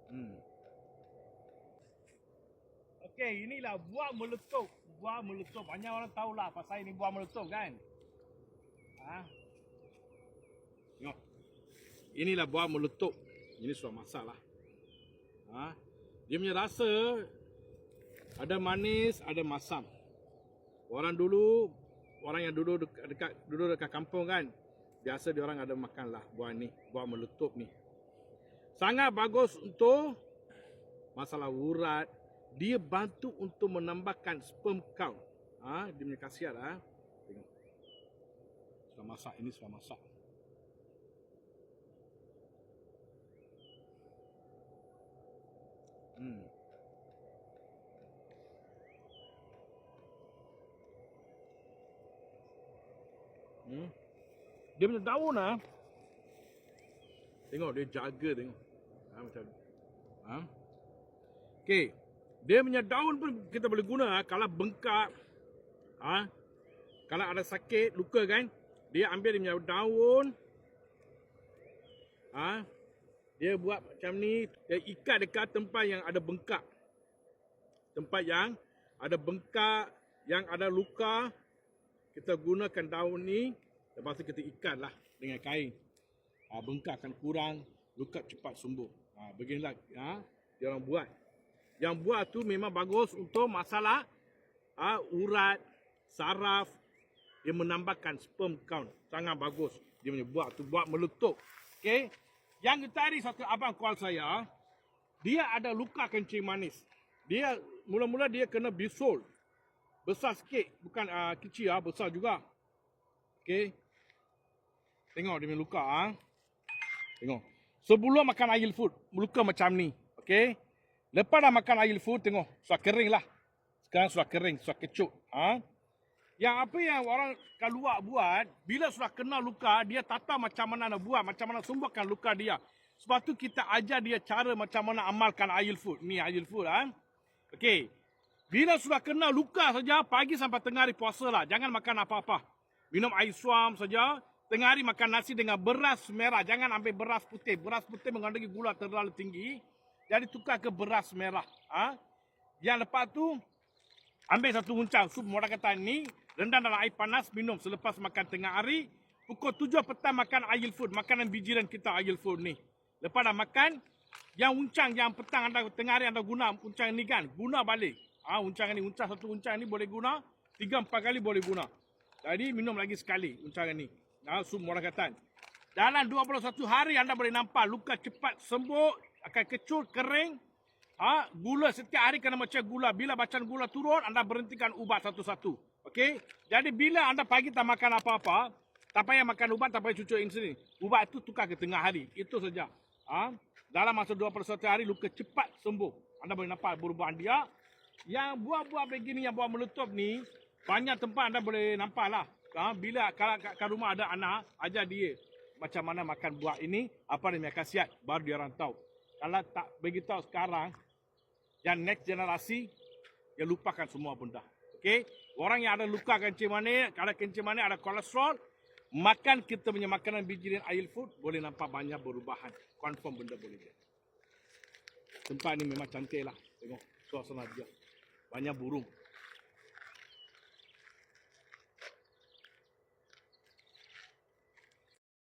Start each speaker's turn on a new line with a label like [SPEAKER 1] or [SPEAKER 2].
[SPEAKER 1] Hmm. Okey, inilah buah meletup. Buah meletup. Banyak orang tahulah pasal ini buah meletup kan. Ha? Tengok. Inilah buah meletup. Ini sudah masak lah. Ha? Dia punya rasa ada manis, ada masam. Orang yang dulu dekat kampung kan, biasa dia orang ada makan lah buah ni, buah meletup ni. Sangat bagus untuk masalah urat. Dia bantu untuk menambahkan sperm count. Dia punya khasiat lah. Tengok. Sudah masak, ini sudah masak. Dia punya daun tengok dia jaga tengok. Macam okey. Dia punya daun pun kita boleh guna kalau bengkak. Kalau ada sakit, luka kan, dia ambil dia punya daun. Dia buat macam ni, dia ikat dekat tempat yang ada bengkak. Tempat yang ada bengkak, yang ada luka, kita gunakan daun ni, lepas tu kita ikatlah dengan kain. Bengkak akan kurang, luka cepat sembuh. Beginilah dia orang buat. Yang buat tu memang bagus untuk masalah urat, saraf. Dia menambahkan sperm count. Sangat bagus. Dia punya buat tu, buat meletup. Okay. Yang tadi satu abang call saya, dia ada luka kencing manis. Dia mula-mula dia kena bisul. Besar sikit, bukan kecil besar juga. Okay. Tengok dia punya luka. Tengok. Sebelum makan air food, luka macam ni. Okay. Lepas dah makan air food, tengok. Sudah kering lah. Sekarang sudah kering, sudah kecut. Yang apa yang orang kat luar buat, bila sudah kena luka, dia tata macam mana nak buat, macam mana sembuhkan luka dia. Sebab tu kita ajar dia cara macam mana amalkan air food. Ni air food. Okey. Bila sudah kena luka saja, pagi sampai tengah hari puasa lah. Jangan makan apa-apa. Minum air suam saja. Tengah hari makan nasi dengan beras merah. Jangan ambil beras putih. Beras putih mengandungi gula terlalu tinggi. Jadi tukar ke beras merah. Yang lepas tu, ambil satu huncang sup morakatan ni. Rendam dalam air panas, minum selepas makan tengah hari. Pukul 7 petang makan air food. Makanan bijiran kita air food ni. Lepas dah makan, yang uncang yang petang anda tengah hari anda guna uncang ni kan. Guna balik. Uncang ni, satu uncang ni boleh guna. 3-4 kali boleh guna. Jadi minum lagi sekali uncang ni. Sup morakatan. Dalam 21 hari anda boleh nampak luka cepat sembuh. Akan kecut, kering. Gula setiap hari kena macam gula. Bila bacaan gula turun, anda berhentikan ubat satu-satu. Okey? Jadi bila anda pagi tak makan apa-apa, tak payah makan ubat, tak payah cucuk insulin. Ubat itu tukar ke tengah hari. Itu saja. Dalam masa 21 hari, luka cepat sembuh. Anda boleh nampak perubahan dia. Yang buah-buah begini, yang buah meletup ni, banyak tempat anda boleh nampak lah. Bila kalau kat rumah ada anak, ajar dia macam mana makan buah ini, apa dia punya khasiat, baru dia orang tahu. Kalau tak beritahu sekarang, yang next generasi, dia lupakan semua benda. Okay? Orang yang ada luka kencing manis, kalau kencing manis ada kolesterol, makan kita punya makanan biji dan air food, boleh nampak banyak perubahan. Confirm benda boleh jadi. Tempat ni memang cantik lah. Tengok suasana dia. Banyak burung.